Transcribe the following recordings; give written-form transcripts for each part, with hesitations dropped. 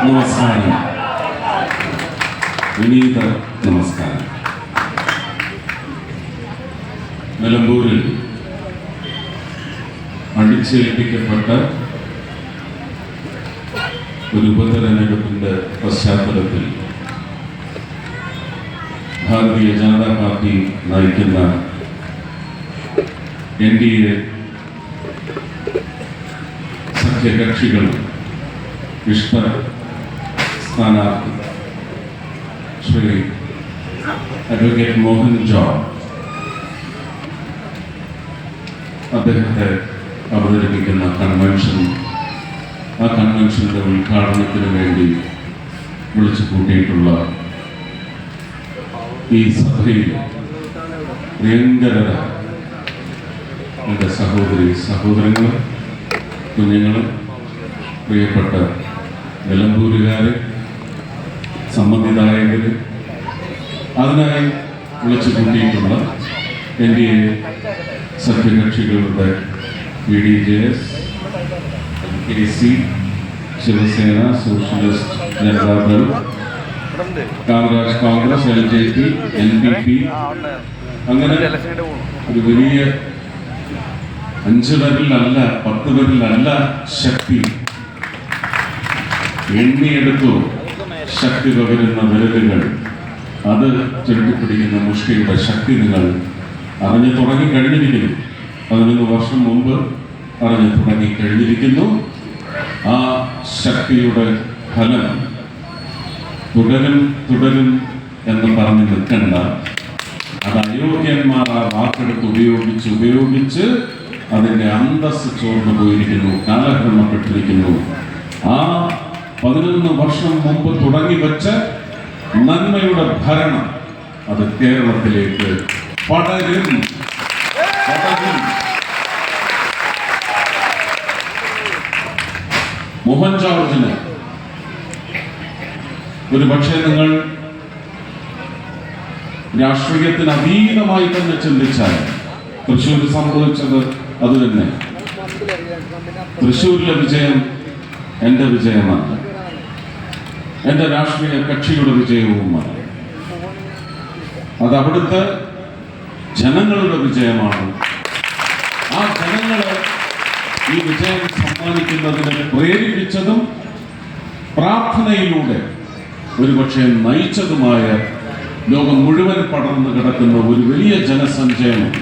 നമസ്കാരം, വിനീത നമസ്കാരം. നിലമ്പൂരിൽ അടിച്ചേൽപ്പിക്കപ്പെട്ട ഒരു ഉപതെരഞ്ഞെടുപ്പിന്റെ പശ്ചാത്തലത്തിൽ ഭാരതീയ ജനതാ പാർട്ടി നയിക്കുന്ന NDA സഖ്യകക്ഷികൾ ഇഷ്ട സ്ഥാനാർത്ഥി ശ്രീ അഡ്വക്കേറ്റ് മോഹൻ ജോൺ അദ്ദേഹത്തെ അവതരിപ്പിക്കുന്ന ആ കൺവെൻഷന്റെ ഉദ്ഘാടനത്തിന് വേണ്ടി വിളിച്ചു കൂട്ടിയിട്ടുള്ള ഈ സഭയിൽ പ്രിയങ്കരരായ എൻ്റെ സഹോദരങ്ങൾ, കുഞ്ഞുങ്ങൾ, പ്രിയപ്പെട്ട നിലമ്പൂരുകാര്, സമ്മതിദായകര്, അതിനായി വിളിച്ചു കൂട്ടിയിട്ടുള്ള NDA സഖ്യകക്ഷികളുടെ BDJS, KC, Shiv Sena, socialist Janata Dal, Congress, LJP, NPP, അങ്ങനെ ഒരു വലിയ 5 പേരിലല്ല 10 പേരിലല്ല ശക്തി, എണ്ണിയെടുത്തു ശക്തി പകരുന്ന വിരലുകൾ, അത് ചുരുട്ടിപ്പിടിക്കുന്ന മുഷ്ടിയുടെ ശക്തി നിങ്ങൾ അറിഞ്ഞു തുടങ്ങി കഴിഞ്ഞിരിക്കുന്നു. 11 വർഷം മുമ്പ് അറിഞ്ഞു തുടങ്ങി കഴിഞ്ഞിരിക്കുന്നു. ആ ശക്തിയുടെ ഫലം തുടരും എന്ന് പറഞ്ഞു നിൽക്കണ്ട. അത് അയോഗ്യന്മാർ ആ വാക്കെടുത്ത് ഉപയോഗിച്ച് അതിൻ്റെ അന്തസ് ചോർന്നു പോയിരിക്കുന്നു, കാലഹരണപ്പെട്ടിരിക്കുന്നു. ആ 11 വർഷം മുമ്പ് തുടങ്ങി വെച്ച നന്മയുടെ ഭരണം അത് കേരളത്തിലേക്ക് പടരും. മോഹൻ ജോർജിന് ഒരു പക്ഷേ നിങ്ങൾ രാഷ്ട്രീയത്തിന് അതീതമായി തന്നെ ചിന്തിച്ചാൽ തൃശ്ശൂർ സംഭവിച്ചത് അത് തന്നെ. തൃശ്ശൂരിലെ വിജയം എൻ്റെ വിജയമല്ല, എൻ്റെ രാഷ്ട്രീയ കക്ഷിയുടെ വിജയവുമല്ല. അത് അവിടുത്തെ ജനങ്ങളുടെ വിജയമാണ്. ആ ജനങ്ങളെ ഈ വിജയം സമ്മാനിക്കുന്നതിന് പ്രേരിപ്പിച്ചതും പ്രാർത്ഥനയിലൂടെ ഒരുപക്ഷെ നയിച്ചതുമായ ലോകം മുഴുവൻ പടർന്നു കിടക്കുന്ന ഒരു വലിയ ജനസഞ്ചയമാണ്.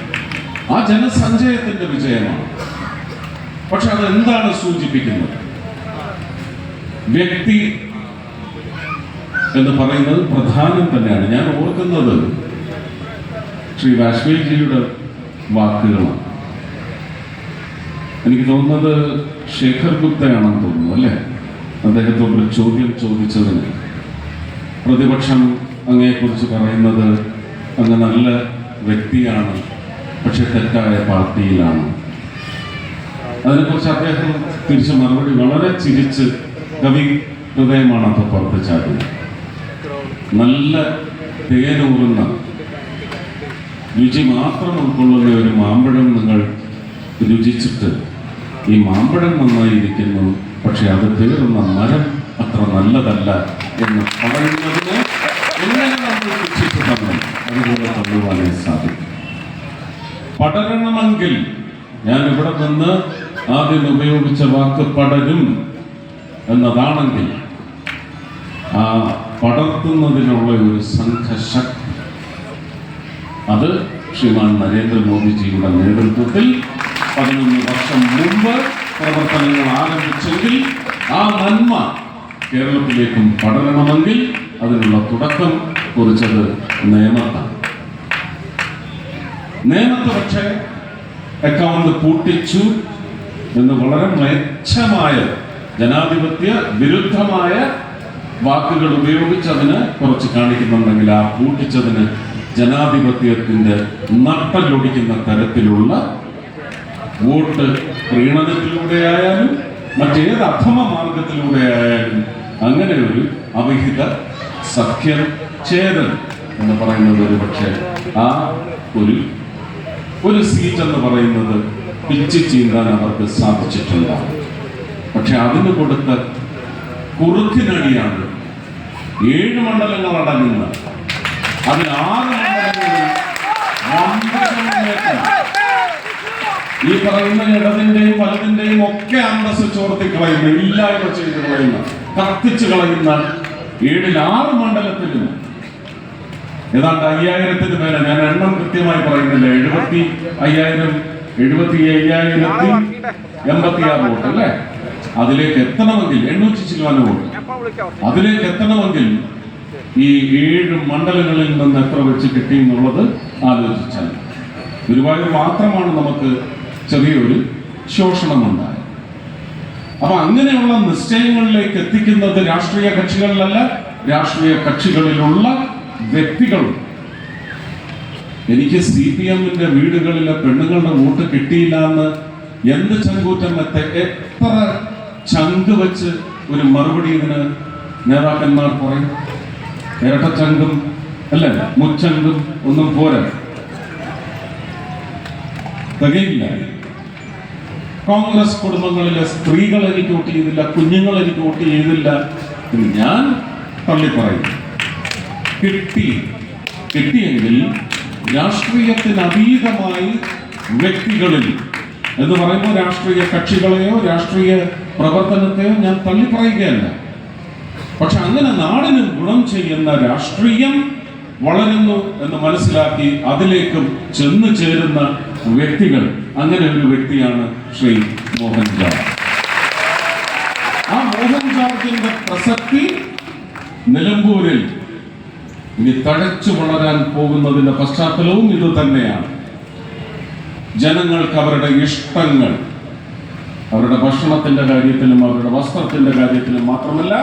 ആ ജനസഞ്ചയത്തിന്റെ വിജയമാണ്. പക്ഷെ അതെന്താണ് സൂചിപ്പിക്കുന്നത്? വ്യക്തി എന്ന് പറയുന്നത് പ്രധാനം തന്നെയാണ്. ഞാൻ ഓർക്കുന്നത് ശ്രീ വാജ്പേയിജിയുടെ വാക്കുകളാണ്. എനിക്ക് തോന്നുന്നത് ശേഖർ ഗുപ്തയാണെന്ന് തോന്നുന്നു, അല്ലേ? അദ്ദേഹത്തോടൊരു ചോദ്യം ചോദിച്ചതിന് പ്രതിപക്ഷം അങ്ങയെക്കുറിച്ച് പറയുന്നത് അങ്ങ് നല്ല വ്യക്തിയാണ്, പക്ഷെ തെറ്റായ പാർട്ടിയിലാണ്. അതിനെക്കുറിച്ച് അദ്ദേഹം തിരിച്ച് മറുപടി വളരെ ചിരിച്ച് കവി ഹൃദയമാണ് അപ്പോൾ പുറത്ത് ചാടുന്നത്. നല്ല തേനൂറുന്ന രുചി മാത്രം ഉൾക്കൊള്ളുന്ന ഒരു മാമ്പഴം നിങ്ങൾ രുചിച്ചിട്ട് ഈ മാമ്പഴം നന്നായിരിക്കുന്നു, പക്ഷെ അത് തീർന്ന മരം അത്ര നല്ലതല്ല എന്ന് പറയുന്നതിന് എങ്ങനെ നമ്മൾ ശിക്ഷിച്ചു തന്നു അതുപോലെ തള്ളുവാനേ സാധിക്കും. പടരണമെങ്കിൽ ഞാൻ ഇവിടെ നിന്ന് ആദ്യം ഉപയോഗിച്ച വാക്ക് പടരും എന്നതാണെങ്കിൽ ആ പടർത്തുന്നതിനുള്ള ഒരു സംഘശക്തി അത് ശ്രീമാൻ നരേന്ദ്രമോദിജിയുടെ നേതൃത്വത്തിൽ 11 വർഷം മുമ്പ് പ്രവർത്തനങ്ങൾ ആരംഭിച്ചെങ്കിൽ ആ നന്മ കേരളത്തിലേക്കും പടരണമെങ്കിൽ അതിനുള്ള തുടക്കം കുറിച്ചത് നേമത്താണ്. നേമത്ത് പക്ഷേ അക്കൗണ്ട് പൂട്ടിച്ചു എന്ന് വളരെ മ്ലേച്ഛമായ ജനാധിപത്യ വിരുദ്ധമായ വാക്കുകൾ ഉപയോഗിച്ച് അതിന് കുറച്ച് കാണിക്കുന്നുണ്ടെങ്കിൽ ആ പൂട്ടിച്ചതിന് ജനാധിപത്യത്തിന്റെ നട്ടലൊടിക്കുന്ന തരത്തിലുള്ള വോട്ട് പ്രീണനത്തിലൂടെയായാലും മറ്റേത് അധമ മാർഗത്തിലൂടെയായാലും അങ്ങനെ ഒരു അവിഹിത സഖ്യം ചേരൽ എന്ന് പറയുന്നത് ഒരു പക്ഷേ ആ ഒരു സീറ്റ് എന്ന് പറയുന്നത് പിച്ച് ചീന്താൻ അവർക്ക് സാധിച്ചിട്ടില്ല. പക്ഷെ അതിന് കൊടുത്ത കുറുക്കിനടിയാണ്. 7 മണ്ഡലങ്ങൾ അടങ്ങുന്ന അതിൽ 6 മണ്ഡലങ്ങളിൽ ഈ പറയുന്ന ഇടതിന്റെയും വലതിന്റെയും ഒക്കെ അന്തസ് ചോർത്തി കളയുന്ന, ഇല്ലായ്മ ചെയ്ത് കളയുന്ന, കത്തിച്ചു കളയുന്ന 6 മണ്ഡലത്തിലും ഏതാണ്ട് 5000-ന് മേലെ, ഞാൻ എണ്ണം കൃത്യമായി പറയുന്നില്ല, 75,086 വോട്ട് അല്ലേ, അതിലേക്ക് എത്തണമെങ്കിൽ 800 ചില്ലുവാനും വോട്ട്, അതിലേക്ക് എത്തണമെങ്കിൽ ഈ 7 മണ്ഡലങ്ങളിൽ നിന്ന് എത്ര വെച്ച് കിട്ടി എന്നുള്ളത് ആലോചിച്ചാൽ ഗുരുവായൂർ മാത്രമാണ് നമുക്ക് ചെറിയൊരു ശോഷണമുണ്ടായത്. അപ്പൊ അങ്ങനെയുള്ള നിശ്ചയങ്ങളിലേക്ക് എത്തിക്കുന്നത് രാഷ്ട്രീയ കക്ഷികളിലല്ല, രാഷ്ട്രീയ കക്ഷികളിലുള്ള വ്യക്തികളും. എനിക്ക് CPM-ന്റെ വീടുകളിലെ പെണ്ണുങ്ങളുടെ വോട്ട് കിട്ടിയില്ല എന്ന് എന്ത് ചങ്കൂറ്റം എത്ര ചങ്ക് വെച്ച് ഒരു മറുപടി ഇതിന് നേതാക്കന്മാർ പറയും. ഇരട്ടച്ചങ്കും അല്ലേ, മുച്ചങ്കും ഒന്നും പോരാ, തികയില്ല. കോൺഗ്രസ് കുടുംബങ്ങളിലെ സ്ത്രീകൾ എനിക്ക് വോട്ട് ചെയ്തില്ല, കുഞ്ഞുങ്ങൾ എനിക്ക് വോട്ട് ചെയ്തില്ല എന്ന് ഞാൻ തള്ളി പറയും. കിട്ടിയെങ്കിൽ രാഷ്ട്രീയത്തിന് അതീതമായി വ്യക്തികളിൽ എന്ന് പറയുമ്പോൾ രാഷ്ട്രീയ കക്ഷികളെയോ രാഷ്ട്രീയ പ്രവർത്തനത്തെയോ ഞാൻ തള്ളി പറയുകയല്ല. പക്ഷെ അങ്ങനെ നാടിന് ഗുണം ചെയ്യുന്ന രാഷ്ട്രീയം വളരുന്നു എന്ന് മനസ്സിലാക്കി അതിലേക്കും ചെന്നു ചേരുന്ന വ്യക്തികൾ, അങ്ങനെ ഒരു വ്യക്തിയാണ് ശ്രീ മോഹൻ ജോർജ്. ആ മോഹൻ ജോർജിന്റെ പ്രസക്തി നിലമ്പൂരിൽ ഇനി തഴച്ചു വളരാൻ പോകുന്നതിന്റെ പശ്ചാത്തലവും ഇത് തന്നെയാണ്. ജനങ്ങൾക്ക് അവരുടെ ഇഷ്ടങ്ങൾ, അവരുടെ ഭക്ഷണത്തിന്റെ കാര്യത്തിലും അവരുടെ വസ്ത്രത്തിന്റെ കാര്യത്തിലും മാത്രമല്ല,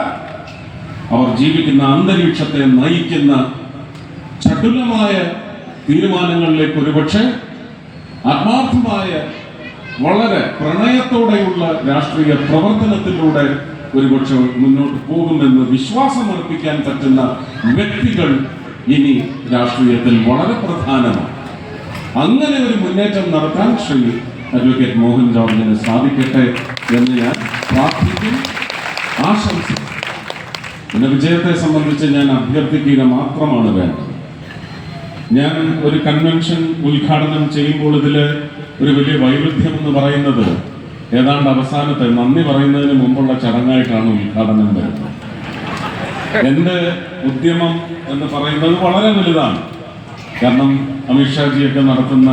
അവർ ജീവിക്കുന്ന അന്തരീക്ഷത്തെ നയിക്കുന്ന ചടുലമായ തീരുമാനങ്ങളിലേക്ക് ഒരുപക്ഷെ ആത്മാർത്ഥമായ വളരെ പ്രണയത്തോടെയുള്ള രാഷ്ട്രീയ പ്രവർത്തനത്തിലൂടെ ഒരുപക്ഷെ മുന്നോട്ട് പോകുമെന്ന് വിശ്വാസമർപ്പിക്കാൻ പറ്റുന്ന വ്യക്തികൾ ഇനി രാഷ്ട്രീയത്തിൽ വളരെ പ്രധാനമാണ്. അങ്ങനെ ഒരു മുന്നേറ്റം നടത്താൻ ശ്രീ അഡ്വക്കേറ്റ് മോഹൻ ജോർജിന് സാധിക്കട്ടെ എന്ന് ഞാൻ പ്രാർത്ഥിക്കും, ആശംസിക്കും. പിന്നെ വിജയത്തെ സംബന്ധിച്ച് ഞാൻ അഭ്യർത്ഥിക്കുക മാത്രമാണ് വേണ്ടത്. ഞാൻ ഒരു കൺവെൻഷൻ ഉദ്ഘാടനം ചെയ്യുമ്പോൾ ഇതില് ഒരു വലിയ വൈരുദ്ധ്യം എന്ന് പറയുന്നത് ഏതാണ്ട് അവസാനത്തെ നന്ദി പറയുന്നതിന് മുമ്പുള്ള ചടങ്ങായിട്ടാണ് ഉദ്ഘാടനം വരുന്നത്. എന്റെ ഉദ്യമം എന്ന് പറയുന്നത് വളരെ വലുതാണ്. കാരണം അമിത്ഷാജിയൊക്കെ നടത്തുന്ന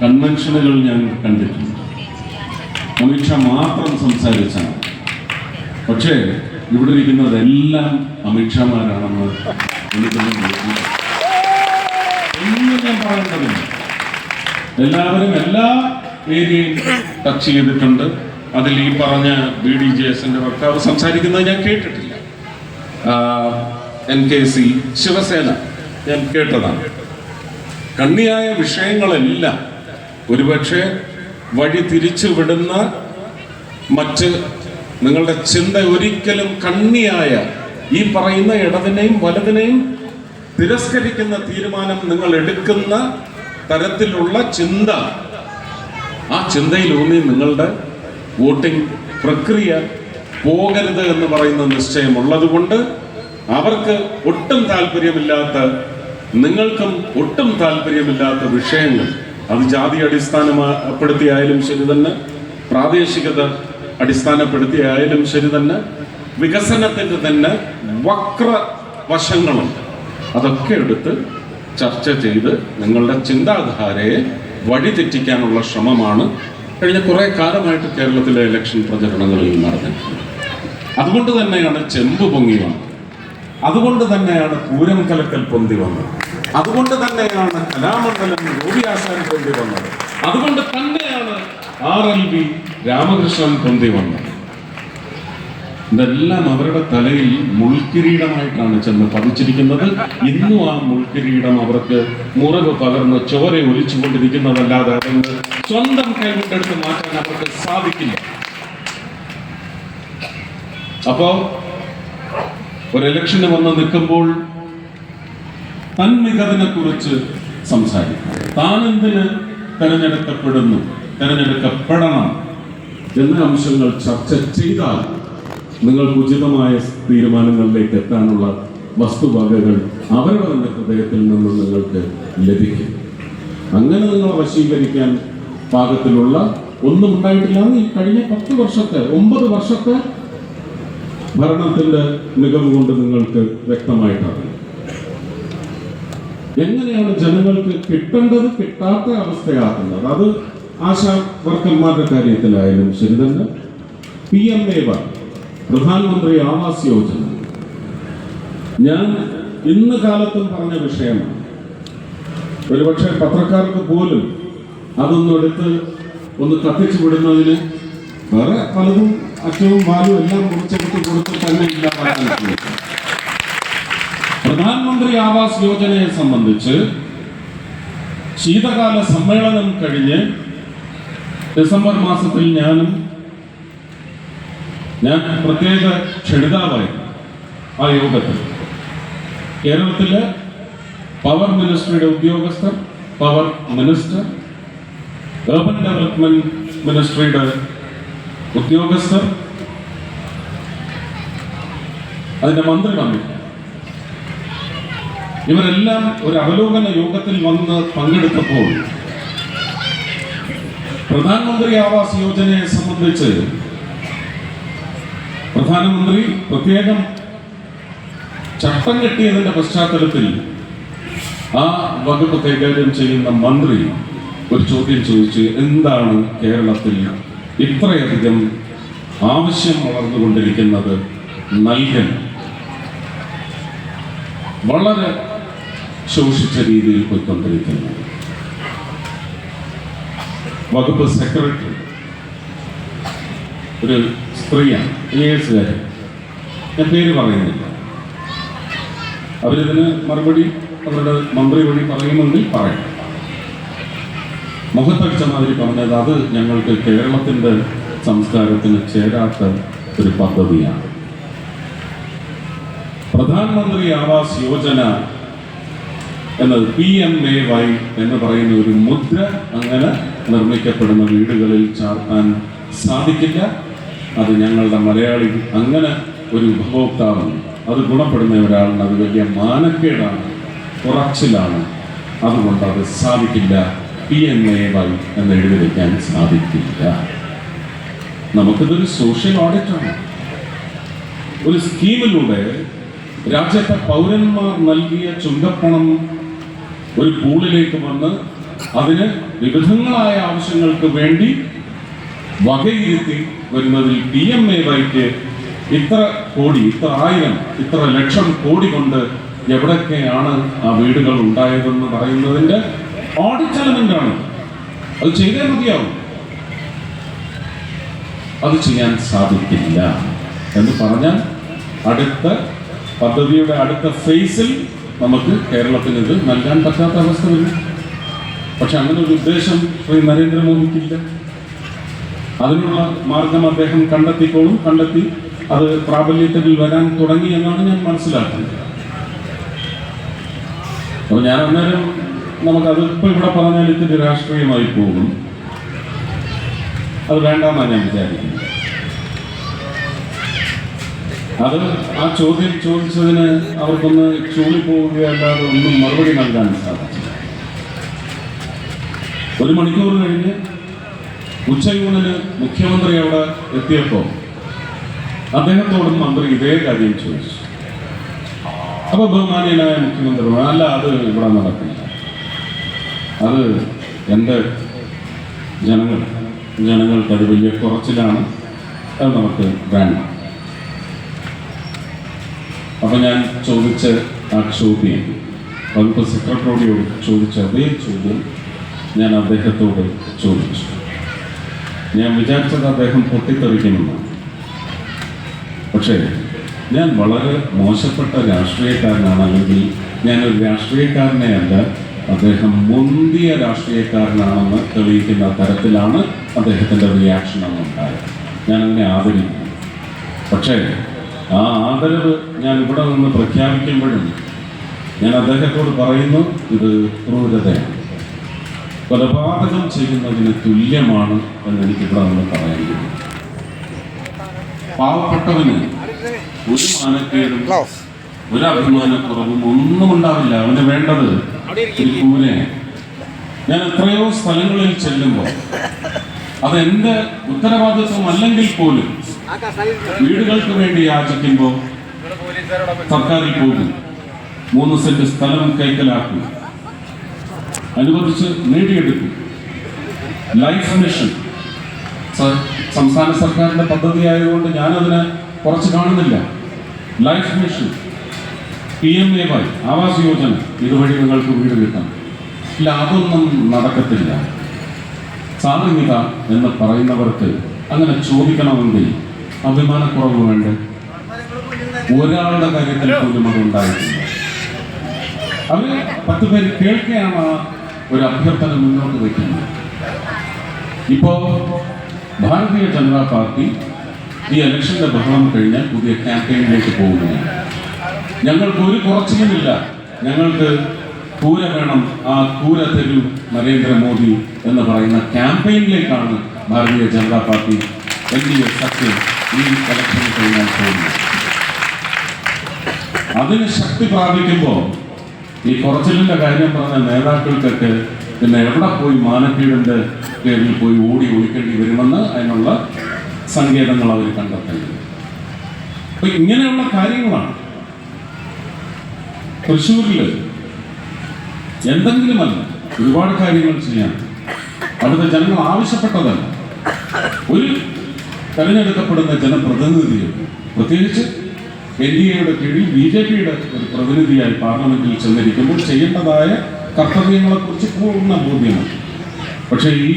കൺവെൻഷനുകൾ ഞാൻ കണ്ടിട്ടുണ്ട്. അമിത്ഷാ മാത്രം സംസാരിച്ചാണ്. പക്ഷേ ഇവിടെ ഇരിക്കുന്നതെല്ലാം അമിത്ഷാമാരാണെന്ന് എനിക്കൊന്നും ഞാൻ പറയേണ്ടതില്ല. എല്ലാവരും എല്ലാ ഏരിയയും ടച്ച് ചെയ്തിട്ടുണ്ട്. അതിൽ ഈ പറഞ്ഞ BDJS-ന്റെ വക്താവ് സംസാരിക്കുന്നത് ഞാൻ കേട്ടിട്ടില്ല. NKC, ശിവസേന ഞാൻ കേട്ടതാണ്. കണ്ണിയായ വിഷയങ്ങളെല്ലാം ഒരുപക്ഷെ വഴി തിരിച്ചു വിടുന്ന മറ്റ് നിങ്ങളുടെ ചിന്ത ഒരിക്കലും കണ്ണിയായ ഈ പറയുന്ന ഇടതിനെയും വലതിനെയും തിരസ്കരിക്കുന്ന തീരുമാനം നിങ്ങൾ എടുക്കുന്ന തരത്തിലുള്ള ചിന്ത, ആ ചിന്തയിലൂന്നി നിങ്ങളുടെ വോട്ടിംഗ് പ്രക്രിയ പോകരുത് എന്ന് പറയുന്ന നിശ്ചയമുള്ളത് കൊണ്ട് അവർക്ക് ഒട്ടും താല്പര്യമില്ലാത്ത, നിങ്ങൾക്കും ഒട്ടും താല്പര്യമില്ലാത്ത വിഷയങ്ങൾ, അത് ജാതി അടിസ്ഥാനപ്പെടുത്തിയായാലും ശരി തന്നെ, പ്രാദേശികത അടിസ്ഥാനപ്പെടുത്തിയായാലും ശരി തന്നെ, വികസനത്തിൻ്റെ തന്നെ വക്രവശങ്ങളുണ്ട്. അതൊക്കെ എടുത്ത് ചർച്ച ചെയ്ത് നിങ്ങളുടെ ചിന്താധാരയെ വഴിതെറ്റിക്കാനുള്ള ശ്രമമാണ് കഴിഞ്ഞ കുറേ കാലമായിട്ട് കേരളത്തിലെ ഇലക്ഷൻ പ്രചരണങ്ങളിൽ നടന്നിട്ടുള്ളത്. അതുകൊണ്ട് തന്നെയാണ് ചെമ്പ് പൊങ്ങി വന്നത്, അതുകൊണ്ട് തന്നെയാണ് പൂരം കലക്കൽ പൊന്തി വന്നത്, അതുകൊണ്ട് തന്നെയാണ് കലാമണ്ഡലം ഗോപിയാശാൻ പൊന്തി വന്നത്, അതുകൊണ്ട് തന്നെയാണ് RLV രാമകൃഷ്ണൻ പൊന്തി വന്നത്. ഇതെല്ലാം അവരുടെ തലയിൽ മുൾക്കിരീടമായിട്ടാണ് ചെന്ന് പതിച്ചിരിക്കുന്നത്. ഇന്നും ആ മുൾക്കിരീടം അവർക്ക് മുറിവ് പകർന്ന് ചോര ഒലിച്ചുകൊണ്ടിരിക്കുന്നതല്ലാതെ അവർക്ക് സ്വന്തം കൈകൊണ്ടെടുത്ത് മാറ്റാൻ അവർക്ക് സാധിക്കില്ല. അപ്പോ ഒരു ഇലക്ഷന് വന്ന് നിൽക്കുമ്പോൾ തന്മികതിനെ കുറിച്ച് സംസാരിക്കും. താനെന്തിന് തെരഞ്ഞെടുക്കപ്പെടണം എന്ന അംശങ്ങൾ ചർച്ച ചെയ്താൽ നിങ്ങൾക്ക് ഉചിതമായ തീരുമാനങ്ങളിലേക്ക് എത്താനുള്ള വസ്തുവകകൾ അവരുടെ തന്നെ ഹൃദയത്തിൽ നിന്നും നിങ്ങൾക്ക് ലഭിക്കും. അങ്ങനെ നിങ്ങളെ വശീകരിക്കാൻ പാകത്തിലുള്ള ഒന്നും ഉണ്ടായിട്ടില്ല. ഈ കഴിഞ്ഞ 10 വർഷത്തെ 9 വർഷത്തെ ഭരണത്തിന്റെ മികവ് കൊണ്ട് നിങ്ങൾക്ക് വ്യക്തമായിട്ടറിയാം എങ്ങനെയാണ് ജനങ്ങൾക്ക് കിട്ടേണ്ടത് കിട്ടാത്ത അവസ്ഥയാക്കുന്നത്. അത് ആശാ വർക്കർമാരുടെ കാര്യത്തിലായാലും ശരി തന്നെ, PMAY പ്രധാനമന്ത്രി ആവാസ് യോജന ഞാൻ ഇന്ന് കാലത്തും പറഞ്ഞ വിഷയമാണ്. ഒരുപക്ഷെ പത്രക്കാർക്ക് പോലും അതൊന്നും എടുത്ത് ഒന്ന് കത്തിച്ചു വിടുന്നതിന് വേറെ പലതും അറ്റവും വാലും എല്ലാം മുറിച്ചെടുത്ത് കൊടുത്ത് തന്നെ ഇല്ലാതാക്കാൻ. പ്രധാനമന്ത്രി ആവാസ് യോജനയെ സംബന്ധിച്ച് ശീതകാല സമ്മേളനം കഴിഞ്ഞ് ഡിസംബർ മാസത്തിൽ ഞാൻ പ്രത്യേക ക്ഷണിതാവായിരുന്നു ആ യോഗത്തിൽ. കേരളത്തിലെ പവർ മിനിസ്ട്രിയുടെ ഉദ്യോഗസ്ഥർ, പവർ മിനിസ്റ്റർ, urban ഡെവലപ്മെന്റ് മിനിസ്ട്രിയുടെ ഉദ്യോഗസ്ഥർ, അതിന്റെ മന്ത്രി കമ്മിറ്റി, ഇവരെല്ലാം ഒരു അവലോകന യോഗത്തിൽ വന്ന് പങ്കെടുത്തപ്പോൾ പ്രധാനമന്ത്രി ആവാസ് യോജനയെ സംബന്ധിച്ച് പ്രധാനമന്ത്രി പ്രത്യേകം ചട്ടം കെട്ടിയതിന്റെ പശ്ചാത്തലത്തിൽ ആ വകുപ്പ് കൈകാര്യം ചെയ്യുന്ന മന്ത്രി ഒരു ചോദ്യം ചോദിച്ചു, എന്താണ് കേരളത്തിൽ ഇത്രയധികം ആവശ്യം വളർന്നുകൊണ്ടിരിക്കുന്നത് നൽകൻ? വളരെ ശോഷിച്ച രീതിയിൽ പോയിക്കൊണ്ടിരിക്കുന്നു. വകുപ്പ് സെക്രട്ടറി ഒരു സ്ത്രീയാണ്, AS-കാരൻ, ഞാൻ പേര് പറയുന്നില്ല. അവരിതിന് മറുപടി അവരുടെ മന്ത്രി വഴി പറയുമെങ്കിൽ പറയണം. മുഖത്തടിച്ച മാതിരി പറഞ്ഞത് അത് ഞങ്ങൾക്ക് കേരളത്തിൻ്റെ സംസ്കാരത്തിന് ചേരാത്ത ഒരു പദ്ധതിയാണ്. പ്രധാനമന്ത്രി ആവാസ് യോജന എന്നത് PMAY എന്ന് പറയുന്ന ഒരു മുദ്ര അങ്ങനെ നിർമ്മിക്കപ്പെടുന്ന വീടുകളിൽ ചാർത്താൻ സാധിക്കില്ല. അത് ഞങ്ങളുടെ മലയാളി അങ്ങനെ ഒരു ഉപഭോക്താവാണ്, അത് ഗുണപ്പെടുന്ന ഒരാളിന് അത് വലിയ മാനക്കേടാണ്, കുറച്ചിലാണ്. അതുകൊണ്ട് അത് സാധിക്കില്ല. PMAY എന്ന് എഴുതി വയ്ക്കാൻ സാധിക്കില്ല. നമുക്കിതൊരു സോഷ്യൽ ഓഡിറ്റാണ്. ഒരു സ്കീമിലൂടെ രാജ്യത്തെ പൗരന്മാർ നൽകിയ ചുങ്കപ്പണം ഒരു പൂളിലേക്ക് വന്ന് അതിന് വിവിധങ്ങളായ ആവശ്യങ്ങൾക്ക് വേണ്ടി വകയിരുത്തി വരുന്നതിൽ PMAYക്ക് ഇത്ര കോടി, ഇത്ര ആയിരം, ഇത്ര ലക്ഷം കോടി കൊണ്ട് എവിടൊക്കെയാണ് ആ വീടുകൾ ഉണ്ടായതെന്ന് പറയുന്നതിന്റെ ഓഡിറ്റ് എലമെന്റ് ആണ്. അത് ചെയ്തേ മതിയാവും. അത് ചെയ്യാൻ സാധിക്കില്ല എന്ന് പറഞ്ഞാൽ അടുത്ത പദ്ധതിയുടെ അടുത്ത ഫേസിൽ നമുക്ക് കേരളത്തിന് ഇത് നൽകാൻ പറ്റാത്ത അവസ്ഥ വരും. പക്ഷെ അങ്ങനെ ഒരു ഉദ്ദേശം ശ്രീ നരേന്ദ്രമോദിക്കില്ല. അതിനുള്ള മാർഗം അദ്ദേഹം കണ്ടെത്തി അത് പ്രാബല്യത്തിൽ വരാൻ തുടങ്ങി എന്നാണ് ഞാൻ മനസ്സിലാക്കുന്നത്. അപ്പൊ ഞാൻ അന്നേരം നമുക്കത് ഇപ്പൊ ഇവിടെ പറഞ്ഞാൽ ഇത്തിരി രാഷ്ട്രീയമായി പോകും. അത് വേണ്ടെന്നാണ് ഞാൻ വിചാരിക്കുന്നത്. അത് ആ ചോദ്യം ചോദിച്ചതിന് അവർക്കൊന്ന് ചൂളിപ്പോവുകയല്ലാതെ ഒന്നും മറുപടി നൽകാൻ സാധിച്ചില്ല. 1 മണിക്കൂർ കഴിഞ്ഞ് ഉച്ചയൂണിന് മുഖ്യമന്ത്രി അവിടെ എത്തിയപ്പോൾ അദ്ദേഹത്തോടും മന്ത്രി ഇതേ കാര്യം ചോദിച്ചു. അപ്പൊ ബഹുമാനീയനായ മുഖ്യമന്ത്രി അല്ല, അത് ഇവിടെ നടക്കില്ല, അത് എൻ്റെ ജനങ്ങൾക്ക് അത് വലിയ കുറച്ചിലാണ്, അത് നമുക്ക് വേണ്ട. അപ്പൊ ഞാൻ ചോദിച്ച ആ ചോദ്യം, വകുപ്പ് സെക്രട്ടറിയോട് ചോദിച്ച അതേ ചോദ്യം ഞാൻ അദ്ദേഹത്തോട് ചോദിച്ചു. ഞാൻ വിചാരിച്ചത് അദ്ദേഹം പൊട്ടിത്തെറിക്കുമെന്നാണ്. പക്ഷേ ഞാൻ വളരെ മോശപ്പെട്ട രാഷ്ട്രീയക്കാരനാണ്, അല്ലെങ്കിൽ ഞാനൊരു രാഷ്ട്രീയക്കാരനെ അല്ല, അദ്ദേഹം മുന്തിയ രാഷ്ട്രീയക്കാരനാണെന്ന് തെളിയിക്കുന്ന തരത്തിലാണ് അദ്ദേഹത്തിൻ്റെ റിയാക്ഷൻ ഉണ്ടായത്. ഞാനതിനെ ആദരിക്കുന്നു. പക്ഷേ ആ ആദരവ് ഞാൻ ഇവിടെ നിന്ന് പ്രഖ്യാപിക്കുമ്പോഴും ഞാൻ അദ്ദേഹത്തോട് പറയുന്നു, ഇത് ക്രൂരതയാണ്, കൊലപാതകം ചെയ്യുന്നതിന് തുല്യമാണ് എന്ന് എനിക്കിവിടെ നിന്ന് പറയാൻ കഴിയും. പാവപ്പെട്ടവന് ഒരു മാനക്കേടും ഒരു അഭിമാനക്കുറവും ഒന്നും ഉണ്ടാവില്ല. അവന് വേണ്ടത് ഒരു കൂരയാണ്. ഞാൻ എത്രയോ സ്ഥലങ്ങളിൽ ചെല്ലുമ്പോൾ അതെന്റെ ഉത്തരവാദിത്വം അല്ലെങ്കിൽ പോലും വീടുകൾക്ക് വേണ്ടി യാചിക്കുമ്പോൾ സർക്കാരിൽ പോകും, 3 സെന്റ് സ്ഥലം കൈക്കലാക്കും, അനുവദിച്ച് നേടിയെടുക്കും. ലൈഫ് മിഷൻ സംസ്ഥാന സർക്കാരിന്റെ പദ്ധതി ആയതുകൊണ്ട് ഞാനതിനെ കുറച്ച് കാണുന്നില്ല. Life mission, PMAY Awas Yojana, ഇതുവഴി നിങ്ങൾക്ക് വീട് കിട്ടാം. ഇല്ല, അതൊന്നും നടക്കത്തില്ല. സാധുനിക എന്ന് പറയുന്നവർക്ക് അങ്ങനെ ചോദിക്കണമെങ്കിൽ അഭിമാനക്കുറവ് വേണ്ട. ഒരാളുടെ കാര്യത്തിൽ പോലും അത് ഉണ്ടായിട്ടില്ല. അവര് 10 പേര് കേൾക്കുകയാണ് ഒരു അഭ്യർത്ഥന മുന്നോട്ട് വയ്ക്കുന്നത്. ഇപ്പോ ഭാരതീയ ജനതാ പാർട്ടി ഈ ഇലക്ഷന്റെ ബഹളം കഴിഞ്ഞാൽ പുതിയ ക്യാമ്പയിനിലേക്ക് പോവുകയാണ്. ഞങ്ങൾക്ക് ഒരു കുറച്ചിലുമില്ല, ഞങ്ങൾക്ക് കൂര വേണം, ആ കൂര തരൂ നരേന്ദ്രമോദി എന്ന് പറയുന്ന ക്യാമ്പയിനിലേക്കാണ് ഭാരതീയ ജനതാ പാർട്ടി NDA സഖ്യം ഈ ഇലക്ഷൻ കഴിഞ്ഞാൽ പോകുന്നത്. അതിന് ശക്തി പ്രാപിക്കുമ്പോൾ ഈ കുറച്ചിലിന്റെ കാര്യം പറഞ്ഞ നേതാക്കൾക്കൊക്കെ പിന്നെ എവിടെ പോയി മാനക്കേടിന്റെ പേരിൽ പോയി ഓടി ഒളിക്കേണ്ടി വരുമെന്ന് അതിനുള്ള സങ്കേതങ്ങൾ അവർ കണ്ടെത്തേണ്ടത്. അപ്പൊ ഇങ്ങനെയുള്ള കാര്യങ്ങളാണ് തൃശ്ശൂരിൽ എന്തെങ്കിലുമല്ല, ഒരുപാട് കാര്യങ്ങൾ ചെയ്യാൻ അവിടുത്തെ ജനങ്ങൾ ആവശ്യപ്പെട്ടതല്ല. ഒരു തെരഞ്ഞെടുക്കപ്പെടുന്ന ജനപ്രതിനിധിയെ, പ്രത്യേകിച്ച് NDAയുടെ കീഴിൽ BJPയുടെ ഒരു പ്രതിനിധിയായി പാർലമെന്റിൽ ചെന്നിരിക്കുമ്പോൾ ചെയ്യേണ്ടതായ കർത്തവ്യങ്ങളെക്കുറിച്ച് പൂർണ്ണ ബോധ്യമാണ്. പക്ഷേ ഈ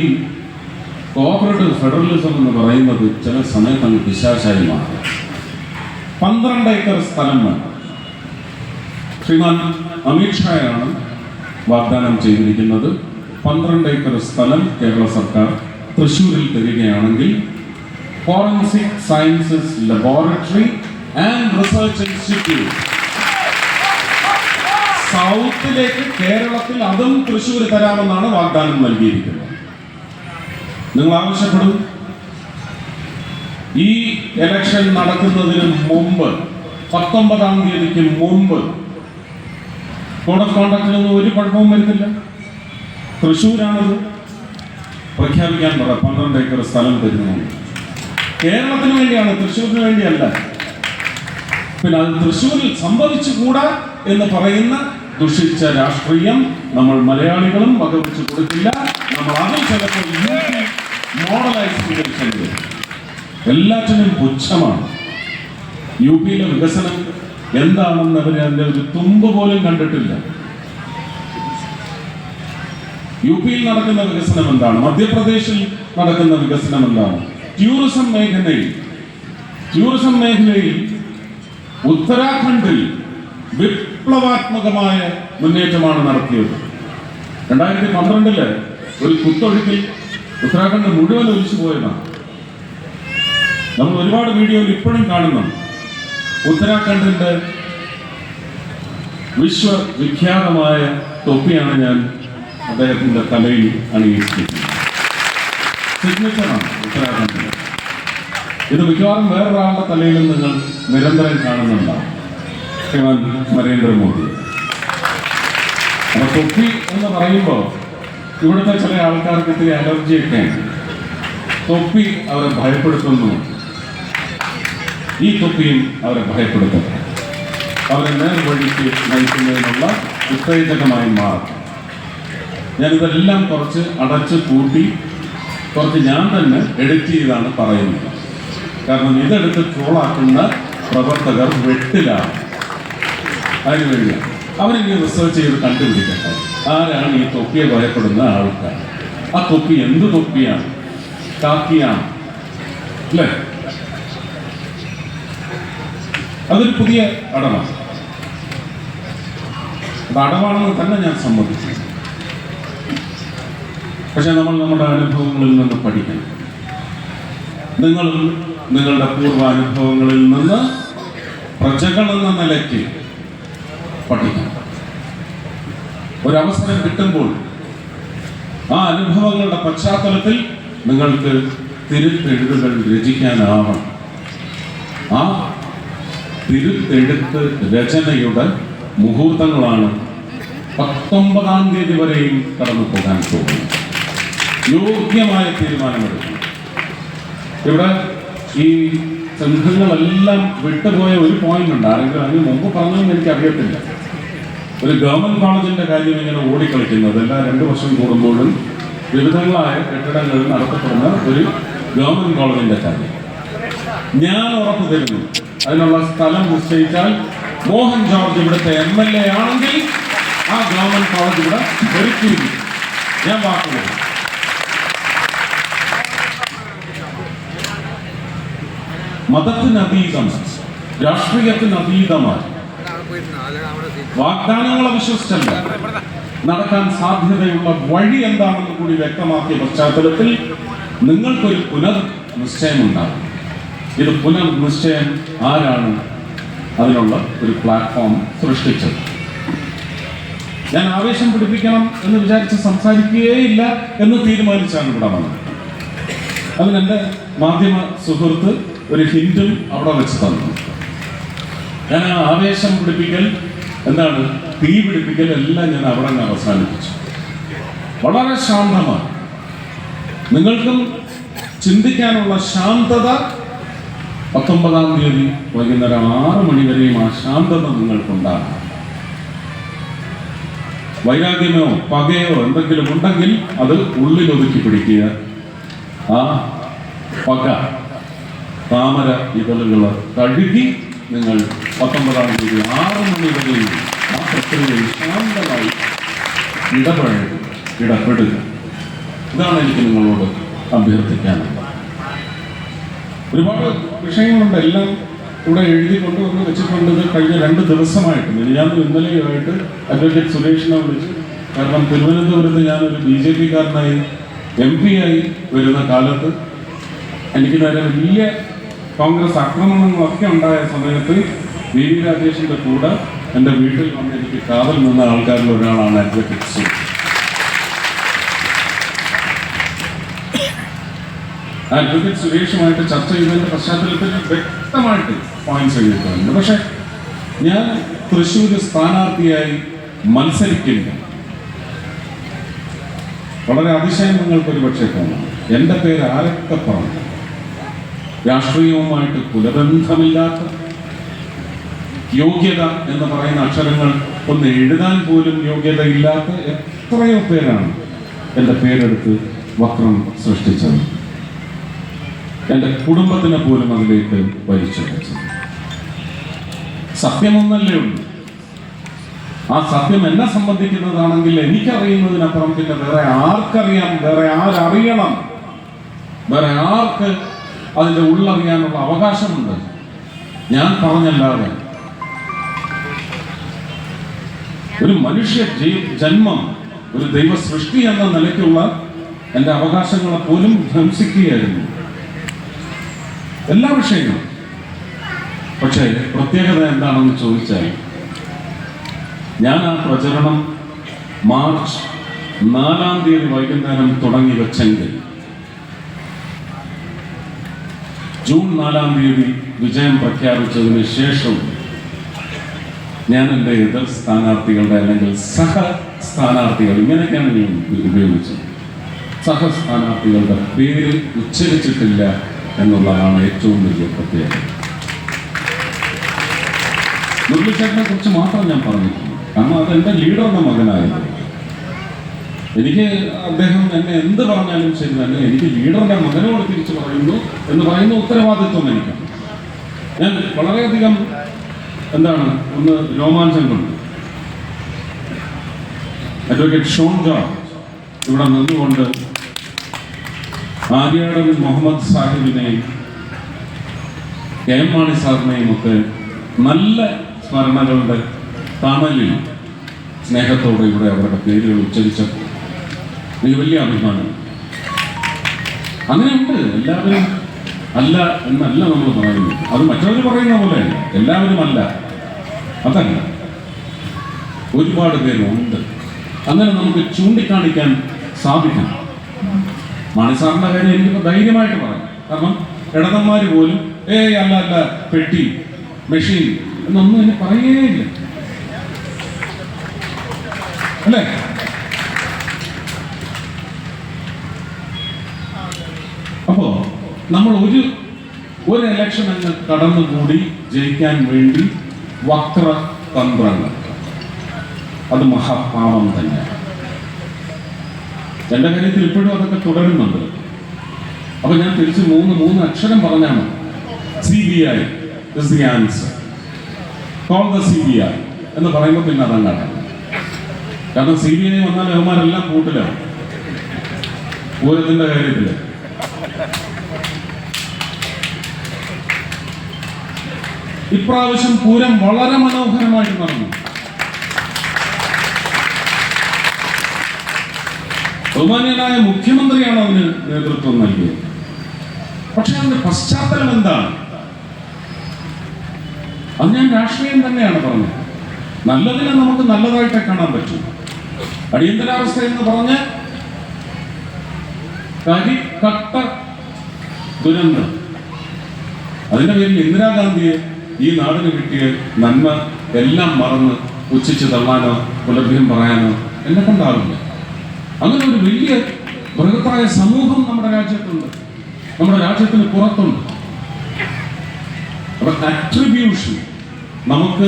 കോഓപ്പറേറ്റീവ് ഫെഡറലിസം എന്ന് പറയുന്നത് ചില സമയത്ത് അങ്ങ് പിശാചായി മാറും. 12 ഏക്കർ സ്ഥലം വേണം. ശ്രീമാൻ അമിത്ഷായാണ് വാഗ്ദാനം ചെയ്തിരിക്കുന്നത്. 12 ഏക്കർ സ്ഥലം കേരള സർക്കാർ തൃശ്ശൂരിൽ തരികയാണെങ്കിൽ forensic sciences laboratory and research institute സൗത്തിലേക്ക് കേരളത്തിൽ അതും തൃശ്ശൂർ തരാമെന്നാണ് വാഗ്ദാനം നൽകിയിരിക്കുന്നത്. നിങ്ങൾ ആവശ്യപ്പെടും, ഈ ഇലക്ഷൻ നടക്കുന്നതിന് മുമ്പ് 19-ാം തീയതിക്ക് മുമ്പ് കോഡ് ഓഫ് കോണ്ടക്റ്റിനൊന്നും ഒരു കുഴപ്പവും വരുന്നില്ല. തൃശ്ശൂരാണത് പ്രഖ്യാപിക്കാൻ പറ. 12 ഏക്കർ സ്ഥലം തരുന്നുണ്ട്. കേരളത്തിന് വേണ്ടിയാണ്, തൃശ്ശൂരിന് വേണ്ടിയല്ല. പിന്നെ അത് തൃശ്ശൂരിൽ സംഭവിച്ചുകൂടാ എന്ന് പറയുന്ന ദുഷിച്ച രാഷ്ട്രീയം നമ്മൾ മലയാളികളും വകവെച്ച് കൊടുക്കില്ല. നമ്മൾ അതിൽ ചിലപ്പോൾ മോഡലായി സ്വീകരിച്ചത് എല്ലാറ്റിനും പുച്ഛമാണ്. UP വികസനം എന്താണെന്ന് അവർ അതിന്റെ ഒരു തുമ്പ് പോലും കണ്ടിട്ടില്ല. UP നടക്കുന്ന വികസനം എന്താണ്? മധ്യപ്രദേശിൽ നടക്കുന്ന വികസനം എന്താണ്? ടൂറിസം മേഖലയിൽ ഉത്തരാഖണ്ഡിൽ വിപ്ലവാത്മകമായ മുന്നേറ്റമാണ് നടത്തിയത്. 2012 ഒരു കുത്തൊഴുക്കിൽ ഉത്തരാഖണ്ഡ് മുഴുവൻ ഒലിച്ചു പോയതാണ്. നമ്മൾ ഒരുപാട് വീഡിയോയിൽ ഇപ്പോഴും കാണുന്നുണ്ട്. ഉത്തരാഖണ്ഡിന്റെ വിശ്വവിഖ്യാതമായ തൊപ്പിയാണ് ഞാൻ അദ്ദേഹത്തിന്റെ തലയിൽ അണിയിച്ചിരിക്കുന്നത്. സിഗ്നേച്ചറാണ് ഉത്തരാഖണ്ഡിൽ. ഇത് മിക്കവാറും വേറൊരാളുടെ തലയിലും നിങ്ങൾ നിരന്തരം കാണുന്നുണ്ടാവും, ശ്രീമാൻ നരേന്ദ്രമോദി. അപ്പൊ തൊപ്പി എന്ന് പറയുമ്പോൾ ഇവിടുത്തെ ചില ആൾക്കാർക്ക് ഇത്തിരി അലർജിയൊക്കെ തൊപ്പി അവരെ ഭയപ്പെടുത്തുന്നു. ഈ തൊപ്പിയും അവരെ ഭയപ്പെടുത്തുന്നു. അവരെ നേർവഴിക്ക് നയിക്കുന്നതിനുള്ള ഉത്തേജകമായി മാറും. ഞാനിതെല്ലാം കുറച്ച് അടച്ച് കൂട്ടി കുറച്ച് ഞാൻ തന്നെ എഡിറ്റ് ചെയ്താണ് പറയുന്നത്. കാരണം ഇതെടുത്ത് ട്രോളാക്കുന്ന പ്രവർത്തകർ വെട്ടിലാണ്. അതിനുവേണ്ടിയാണ് അവരിങ്ങനെ റിസർച്ച് ചെയ്ത് കണ്ടുപിടിക്കട്ടെ ആരാണ് ഈ തൊപ്പിയെ ഭയപ്പെടുന്ന ആൾക്കാർ. ആ തൊപ്പി എന്ത് തൊപ്പിയാണ്? കാക്കിയാണ് അല്ലേ? അതൊരു പുതിയ അടവാണ്. അത് അടവാണെന്ന് തന്നെ ഞാൻ സമ്മതിച്ചു. പക്ഷെ നമ്മൾ നമ്മുടെ അനുഭവങ്ങളിൽ നിന്ന് പഠിക്കണം. നിങ്ങളും നിങ്ങളുടെ പൂർവാനുഭവങ്ങളിൽ നിന്ന് പ്രജകളെന്ന നിലയ്ക്ക് പഠിക്കണം. ഒരവസരം കിട്ടുമ്പോൾ ആ അനുഭവങ്ങളുടെ പശ്ചാത്തലത്തിൽ നിങ്ങൾക്ക് തിരുത്തെഴുതുകൾ രചിക്കാനാവണം. ആ തിരുത്തെഴുത്ത് രചനയുടെ മുഹൂർത്തങ്ങളാണ് 19-ാം തീയതി വരെയും കടന്നു പോകാൻ പോകുന്നത്. യോഗ്യമായ തീരുമാനമെടുക്കണം. ഇവിടെ ഈ സംഘങ്ങളെല്ലാം വിട്ടുപോയ ഒരു പോയിന്റ് ഉണ്ട്. ആരെങ്കിലും അതിന് മുമ്പ് പറഞ്ഞതെന്ന് എനിക്കറിയത്തില്ല. ഒരു ഗവൺമെന്റ് കോളേജിന്റെ കാര്യം ഇങ്ങനെ ഓടിക്കളിക്കുന്നത് എല്ലാ 2 വർഷം കൂടുമ്പോഴും വിവിധങ്ങളായ കെട്ടിടങ്ങളിൽ നടത്തപ്പെടുന്ന ഒരു ഗവൺമെന്റ് കോളേജിന്റെ കാര്യം ഞാൻ ഉറപ്പു തരുന്നു. അതിനുള്ള സ്ഥലം നിശ്ചയിച്ചാൽ മോഹൻ ജോർജ് ഇവിടുത്തെ MLA ആണെങ്കിൽ ആ ഗവൺമെന്റ് കോളേജ് ഇവിടെ ഒരുക്കിയിരിക്കും. ഞാൻ വാക്കുകൾ മതത്തിനതീതം, രാഷ്ട്രീയത്തിനതീതമായി വാഗ്ദാനങ്ങളെ വിശ്വസിച്ചല്ല നടക്കാൻ സാധ്യതയുള്ള വഴി എന്താണെന്ന് കൂടി വ്യക്തമാക്കിയ പശ്ചാത്തലത്തിൽ നിങ്ങൾക്കൊരു പുനർനിശ്ചയമുണ്ടാകും. ഇത് പുനർനിശ്ചയം ആരാണ് അതിനുള്ള ഒരു പ്ലാറ്റ്ഫോം സൃഷ്ടിച്ചത്? ഞാൻ ആവേശം പിടിപ്പിക്കണം എന്ന് വിചാരിച്ച് സംസാരിക്കുകയില്ല എന്ന് തീരുമാനിച്ചാണ് ഇവിടെ വന്നത്. അതിനെൻ്റെ മാധ്യമ സുഹൃത്ത് ഒരു ഹിന്ദു അവിടെ വെച്ച് തന്നു. ഞാൻ ആ ആവേശം പിടിപ്പിക്കൽ, എന്താണ് തീ പിടിപ്പിക്കൽ എല്ലാം ഞാൻ അവിടെ നിന്ന് അവസാനിപ്പിച്ചു. വളരെ ശാന്തമാണ്. നിങ്ങൾക്കും ചിന്തിക്കാനുള്ള ശാന്തത 19-ാം തീയതി വൈകുന്നേരം 6 മണി വരെയും ആ ശാന്തത നിങ്ങൾക്കുണ്ടാകും. വൈരാഗ്യമോ പകയോ എന്തെങ്കിലും ഉണ്ടെങ്കിൽ അത് ഉള്ളിലൊതുക്കി പിടിക്കുക. ആ പക താമര ഇതളുകൾ കഴുകി നിങ്ങൾ 19-ാം തീയതി 6 മണി വരെയും ആ പ്രക്രിയയിൽ ശാന്തമായി ഇടപെടുക. ഇതാണ് എനിക്ക് നിങ്ങളോട് അഭ്യർത്ഥിക്കാനുള്ളത്. ഒരുപാട് വിഷയങ്ങളുണ്ട്. എല്ലാം ഇവിടെ എഴുതി കൊണ്ടുവന്ന് വെച്ചിട്ടുണ്ട്. കഴിഞ്ഞ 2 ദിവസമായിട്ട് മിനിഞ്ഞാന്നും ഇന്നലെയുമായിട്ട് അഡ്വക്കേറ്റ് സുരേഷിനെ വിളിച്ചു. കാരണം തിരുവനന്തപുരത്ത് ഞാനൊരു BJP കാരനായി MP ആയി വരുന്ന കാലത്ത് എനിക്ക് നേരെ വലിയ കോൺഗ്രസ് ആക്രമണങ്ങളൊക്കെ ഉണ്ടായ സമയത്ത് VV രാജേഷിന്റെ കൂടെ എൻ്റെ വീട്ടിൽ വന്ന് എനിക്ക് കാവൽ നിന്ന ആൾക്കാരിൽ ഒരാളാണ് അഡ്വക്കേറ്റ് സുരേഷ്. അഡ്വക്കേറ്റ് സുരേഷുമായിട്ട് ചർച്ച ചെയ്തതിൻ്റെ പശ്ചാത്തലത്തിൽ വ്യക്തമായിട്ട് പോയിന്റ്സ് എഴുതിയിട്ടുണ്ട്. പക്ഷെ ഞാൻ തൃശ്ശൂർ സ്ഥാനാർത്ഥിയായി മത്സരിക്കില്ല. വളരെ അതിശയം നിങ്ങൾക്കൊരു പക്ഷേ തോന്നാം. എൻ്റെ പേര് ആരൊക്കെ പറഞ്ഞു, രാഷ്ട്രീയവുമായിട്ട് കുലബന്ധമില്ലാത്ത, യോഗ്യത എന്ന് പറയുന്ന അക്ഷരങ്ങൾ ഒന്ന് എഴുതാൻ പോലും യോഗ്യതയില്ലാത്ത എത്രയോ പേരാണ് എൻ്റെ പേരെടുത്ത് വക്രം സൃഷ്ടിച്ചത്. എൻ്റെ കുടുംബത്തിനെ പോലും അതിലേക്ക് വലിച്ചെടുത്തത്. സത്യമൊന്നല്ലേ ഉള്ളൂ. ആ സത്യം എന്നെ സംബന്ധിക്കുന്നതാണെങ്കിൽ എനിക്കറിയുന്നതിനപ്പുറം പിന്നെ വേറെ ആർക്കറിയാം, വേറെ ആരറിയണം, വേറെ ആർക്ക് അതിൻ്റെ ഉള്ളറിയാനുള്ള അവകാശമുണ്ട്? ഞാൻ പറഞ്ഞല്ലാതെ ഒരു മനുഷ്യ ജന്മം, ഒരു ദൈവ സൃഷ്ടി എന്ന നിലയ്ക്കുള്ള എൻ്റെ അവകാശങ്ങളെ പോലും ധ്വംസിക്കുകയായിരുന്നു എല്ലാ വിഷയങ്ങളും. പക്ഷേ പ്രത്യേകത എന്താണെന്ന് ചോദിച്ചാൽ, ഞാൻ ആ പ്രചരണം മാർച്ച് 4-ാം തീയതി വൈകുന്നേരം തുടങ്ങി വെച്ചെങ്കിൽ ജൂൺ 4-ാം തീയതി വിജയം പ്രഖ്യാപിച്ചതിന് ശേഷം ഞാൻ എൻ്റെ എതിർ സ്ഥാനാർത്ഥികളുടെ അല്ലെങ്കിൽ സഹ സ്ഥാനാർത്ഥികൾ, ഇങ്ങനെയൊക്കെയാണ് ഞാൻ ഉപയോഗിച്ചത്, സഹ സ്ഥാനാർത്ഥികളുടെ പേര് ഉച്ചരിച്ചിട്ടില്ല എന്നുള്ളതാണ് ഏറ്റവും വലിയ പ്രത്യേകത. മുരളീധരനെ കുറിച്ച് മാത്രം ഞാൻ പറഞ്ഞിട്ടുണ്ട്. കാരണം അതെൻ്റെ ലീഡറുടെ മകനായിരുന്നു. എനിക്ക് അദ്ദേഹം എന്നെ എന്ത് പറഞ്ഞാലും ശരി തന്നെ എനിക്ക് ലീഡറുടെ മകനോട് തിരിച്ചു പറയുന്നു എന്ന് പറയുന്ന ഉത്തരവാദിത്വം എനിക്കാണ്. ഞാൻ വളരെയധികം ഒന്ന് രോമാഞ്ചം കൊണ്ട് അഡ്വക്കേറ്റ് ഷോൺ ജോർജ് ഇവിടെ നിന്നുകൊണ്ട് ആര്യാടൻ മുഹമ്മദ് സാഹിബിനെയും KM മാണി സാറിനെയും ഒക്കെ നല്ല സ്മരണകളുടെ തണലിൽ സ്നേഹത്തോടെ ഇവിടെ അവരുടെ പേരുകൾ ഉച്ചരിച്ചപ്പോൾ എനിക്ക് വലിയ അഭിമാനം. അങ്ങനെയുണ്ട്. എല്ലാവരും അല്ല എന്നല്ല നമ്മൾ പറയുന്നു. അത് മറ്റവർ പറയുന്ന പോലെയല്ല. എല്ലാവരും അല്ല, അതല്ല. ഒരുപാട് പേരുണ്ട്. അങ്ങനെ നമുക്ക് ചൂണ്ടിക്കാണിക്കാൻ സാധിക്കണം. മാണി സാറിൻ്റെ കാര്യം എനിക്കിപ്പോൾ ധൈര്യമായിട്ട് പറയാം. കാരണം ഇടതന്മാർ പോലും അല്ല അല്ല പെട്ടി മെഷീൻ എന്നൊന്നും എന്നെ പറയേയില്ല, അല്ലേ? അപ്പോ നമ്മൾ ഒരു ഇലക്ഷൻ അങ്ങ് കടന്നുകൂടി ജയിക്കാൻ വേണ്ടി വക്രതന്ത്രങ്ങൾ, അത് മഹാപാപം തന്നെയാണ്. എന്റെ കാര്യത്തിൽ ഇപ്പോഴും അതൊക്കെ തുടരുന്നുണ്ട്. അപ്പൊ ഞാൻ തിരിച്ച് മൂന്ന് അക്ഷരം പറഞ്ഞാണ് CBI is the answer. Call the CBI എന്ന് പറയുമ്പോൾ പിന്നെ അതങ്ങാണ്. കാരണം CBI വന്നാൽ അവന്മാരെല്ലാം കൂട്ടിലാണ് പൂരത്തിന്റെ കാര്യത്തില്. ഇപ്രാവശ്യം പൂരം വളരെ മനോഹരമായിട്ട് നടന്നു. ബഹുമാന്യനായ മുഖ്യമന്ത്രിയാണ് അതിന് നേതൃത്വം നൽകിയത്. പക്ഷെ അതിന്റെ പശ്ചാത്തലം എന്താണ്? അത് ഞാൻ രാഷ്ട്രീയം തന്നെയാണ് പറഞ്ഞത്. നല്ലതിനെ നമുക്ക് നല്ലതായിട്ടേ കാണാൻ പറ്റൂ. അടിയന്തരാവസ്ഥ എന്ന് പറഞ്ഞ കരിക്കട്ട ദുരന്തം, അതിന്റെ പേരിൽ ഇന്ദിരാഗാന്ധിയെ ഈ നാടിന് കിട്ടിയ നന്മ എല്ലാം മറന്ന് പുച്ഛിച്ച് തള്ളാനോ പുലഭ്യം പറയാനോ എന്നെ കൊണ്ടാവില്ല. അങ്ങനെ ഒരു വലിയ ബൃഹത്തായ സമൂഹം നമ്മുടെ രാജ്യത്തുണ്ട്, നമ്മുടെ രാജ്യത്തിന് പുറത്തുണ്ട്. അപ്പൊ അട്രിബ്യൂഷൻ, നമുക്ക്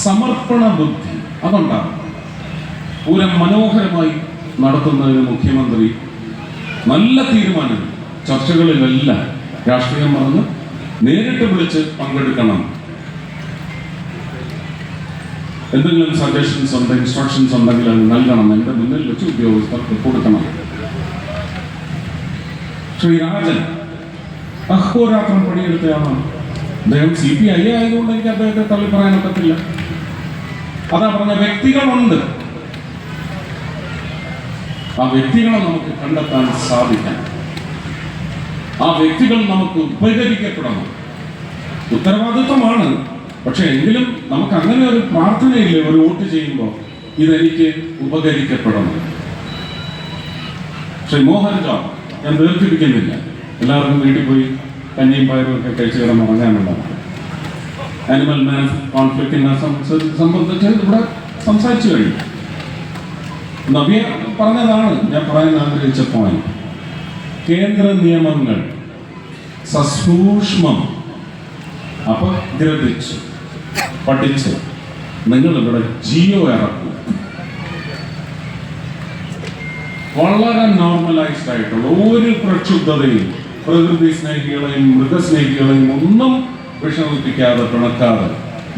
സമർപ്പണ ബുദ്ധി അതുണ്ടാകും. പൂരം മനോഹരമായി നടത്തുന്നതിന് മുഖ്യമന്ത്രി നല്ല തീരുമാനങ്ങൾ, ചർച്ചകളിലെല്ലാം രാഷ്ട്രീയം മറന്ന് നേരിട്ട് വിളിച്ച് പങ്കെടുക്കണം. എന്തെങ്കിലും സജഷൻസ് ഉണ്ട്, ഇൻസ്ട്രക്ഷൻസ് ഉണ്ടെങ്കിൽ അത് നൽകണം, എന്റെ മുന്നിൽ വെച്ച് ഉദ്യോഗസ്ഥർക്ക് കൊടുക്കണം. ശ്രീരാജൻ അഹോരാത്രം പണിയെടുത്തതാണ്. അദ്ദേഹം CPI ആയതുകൊണ്ട് എനിക്ക് അദ്ദേഹത്തെ തള്ളി പറയാനൊക്കത്തില്ല. അതാ പറഞ്ഞ വ്യക്തികളുണ്ട്, ആ വ്യക്തികളെ നമുക്ക് കണ്ടെത്താൻ സാധിക്കണം. ആ വ്യക്തികൾ നമുക്ക് ഉപകരിക്കപ്പെടണം. ഉത്തരവാദിത്വമാണ്, പക്ഷെ എങ്കിലും നമുക്ക് അങ്ങനെ ഒരു പ്രാർത്ഥനയില്ലേ ഒരു വോട്ട് ചെയ്യുമ്പോൾ, ഇതെനിക്ക് ഉപകരിക്കപ്പെടണം. ശ്രീ മോഹൻ ജോൺ, ഞാൻ ദീർഘിപ്പിക്കുന്നില്ല, എല്ലാവർക്കും വീട്ടിൽ പോയി കഞ്ഞിയും പയറും ഒക്കെ കഴിച്ചു കിടന്ന് ഉറങ്ങാനുള്ളതാണ്. ആനിമൽ മാൻ കോൺഫ്ലിക്റ്റിനെ സംബന്ധിച്ച് ഇവിടെ സംസാരിച്ചു കഴിഞ്ഞു. നവ്യ പറഞ്ഞതാണ് ഞാൻ പറയാൻ ആഗ്രഹിച്ച പോയിന്റ്. കേന്ദ്ര നിയമങ്ങൾ സസൂക്ഷ്മം അപഗ്രഥിച്ച് പഠിച്ച് നിങ്ങൾ ഇവിടെ ജിയോ ഇറക്കും. വളരെ നോർമലൈസ്ഡ് ആയിട്ടുള്ള ഒരു പ്രക്ഷുബ്ധതയും പ്രകൃതി സ്നേഹികളെയും മൃഗസ്നേഹികളെയും ഒന്നും വിഷമിപ്പിക്കാതെ, പിണക്കാതെ,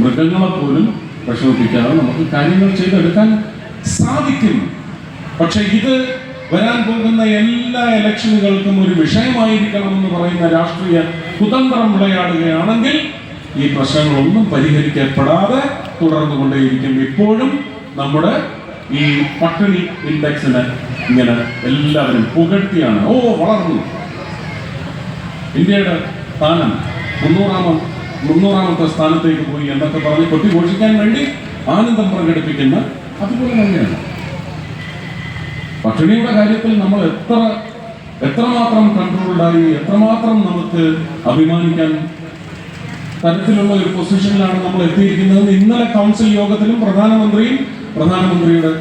മൃഗങ്ങളെ പോലും വിഷമിപ്പിക്കാതെ നമുക്ക് കാര്യങ്ങൾ ചെയ്തെടുക്കാൻ സാധിക്കും. പക്ഷെ ഇത് വരാൻ പോകുന്ന എല്ലാ ഇലക്ഷനുകൾക്കും ഒരു വിഷയമായിരിക്കണമെന്ന് പറയുന്ന രാഷ്ട്രീയ കുതന്ത്രം വിളയാടുകയാണെങ്കിൽ ഈ പ്രശ്നങ്ങളൊന്നും പരിഹരിക്കപ്പെടാതെ തുടർന്നുകൊണ്ടേയിരിക്കും. ഇപ്പോഴും നമ്മുടെ ഈ പട്ടിണി ഇൻഡെക്സിന് ഇങ്ങനെ എല്ലാവരും പുകഴ്ത്തിയാണ്, വളർന്നു, ഇന്ത്യയുടെ സ്ഥാനം 300ാമത്തെ സ്ഥാനത്തേക്ക് പോയി എന്നൊക്കെ പറഞ്ഞ് കൊട്ടിഘോഷിക്കാൻ വേണ്ടി ആനന്ദം പ്രകടിപ്പിക്കുന്ന അതുപോലെ തന്നെയാണ്. പട്ടിണിയുടെ കാര്യത്തിൽ നമ്മൾ എത്രമാത്രം കൺട്രോൾഡായി, എത്രമാത്രം നമുക്ക് അഭിമാനിക്കാൻ തരത്തിലുള്ള ഒരു പൊസിഷനിലാണ് നമ്മൾ എത്തിയിരിക്കുന്നത്. ഇന്നലെ കൗൺസിൽ യോഗത്തിലും പ്രധാനമന്ത്രിയുടെ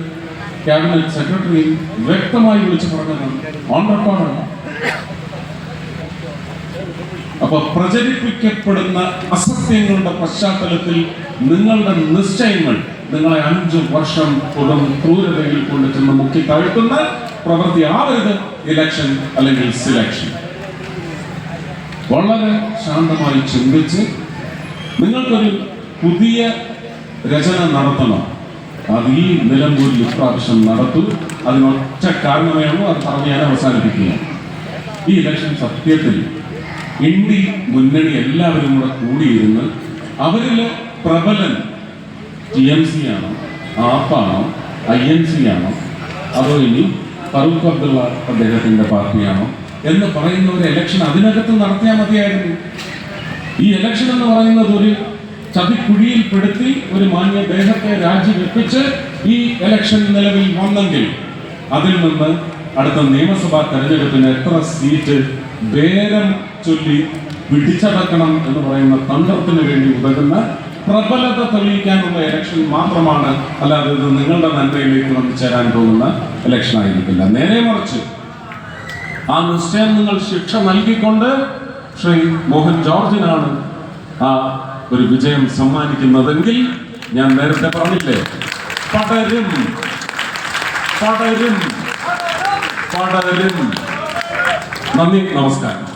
ക്യാബിനറ്റ് സെക്രട്ടറിയും വ്യക്തമായി വിളിച്ചു പറഞ്ഞതാണ്, ഓൺ റെക്കോർഡാണ്. അപ്പൊ പ്രചരിപ്പിക്കപ്പെടുന്ന അസത്യങ്ങളുടെ പശ്ചാത്തലത്തിൽ നിങ്ങളുടെ നിശ്ചയങ്ങൾ നിങ്ങളെ 5 വർഷം ക്രൂരതയിൽ കൊണ്ട് ചെന്ന് മുക്കി താഴ്ത്തുന്ന പ്രവൃത്തി ആവരുത് ഇലക്ഷൻ അല്ലെങ്കിൽ സിലക്ഷൻ. വളരെ ശാന്തമായി ചിന്തിച്ച് നിങ്ങൾക്കൊരു പുതിയ രചന നടത്തണം. അത് ഈ നിലമ്പൂരിൽ ഇപ്രാവശ്യം നടത്തൂ. അതിനൊറ്റ കാരണമേ ഉള്ളൂ, അത് പറഞ്ഞ് ഞാൻ അവസാനിപ്പിക്കുക. ഈ ഇലക്ഷൻ സത്യത്തിൽ ഇന്ത്യ മുന്നണി എല്ലാവരും കൂടെ കൂടിയിരുന്ന് അവരില് പ്രബലൻ TMC ആണോ, ആപ്പാണോ, INC ആണോ, അതോ ഇനി ഫറൂഖ് അബ്ദുള്ള അദ്ദേഹത്തിന്റെ പാർട്ടിയാണോ എന്ന് പറയുന്ന ഒരു ഇലക്ഷൻ അതിനകത്ത് നടത്തിയാൽ മതിയായിരുന്നു. ഈ ഇലക്ഷൻ എന്ന് പറയുന്നത് ഒരു ചതിക്കുഴിയിൽപ്പെടുത്തി ഒരു മാന്യ ദേഹത്തെ രാജിവെപ്പിച്ച് ഈ ഇലക്ഷൻ നിലവിൽ വന്നെങ്കിൽ അതിൽ നിന്ന് അടുത്ത നിയമസഭാ തെരഞ്ഞെടുപ്പിന് എത്ര സീറ്റ് ബേരം ചൊല്ലി പിടിച്ചടക്കണം എന്ന് പറയുന്ന തന്ത്രത്തിന് വേണ്ടി ഉതകുന്ന പ്രബലത തെളിയിക്കാനുള്ള ഇലക്ഷൻ മാത്രമാണ്. അല്ലാതെ ഇത് നിങ്ങളുടെ നന്മയിലേക്ക് വന്നു ചേരാൻ പോകുന്ന ഇലക്ഷൻ ആയിരിക്കില്ല. നേരെ മറിച്ച് ആ നിശ്ചയം നിങ്ങൾ ശിക്ഷ നൽകിക്കൊണ്ട് ശ്രീ മോഹൻ ജോർജിനാണ് ആ ഒരു വിജയം സമ്മാനിക്കുന്നതെങ്കിൽ ഞാൻ നേരത്തെ പറഞ്ഞില്ലേ, പടരും പടരും പടരും. നന്ദി, നമസ്കാരം.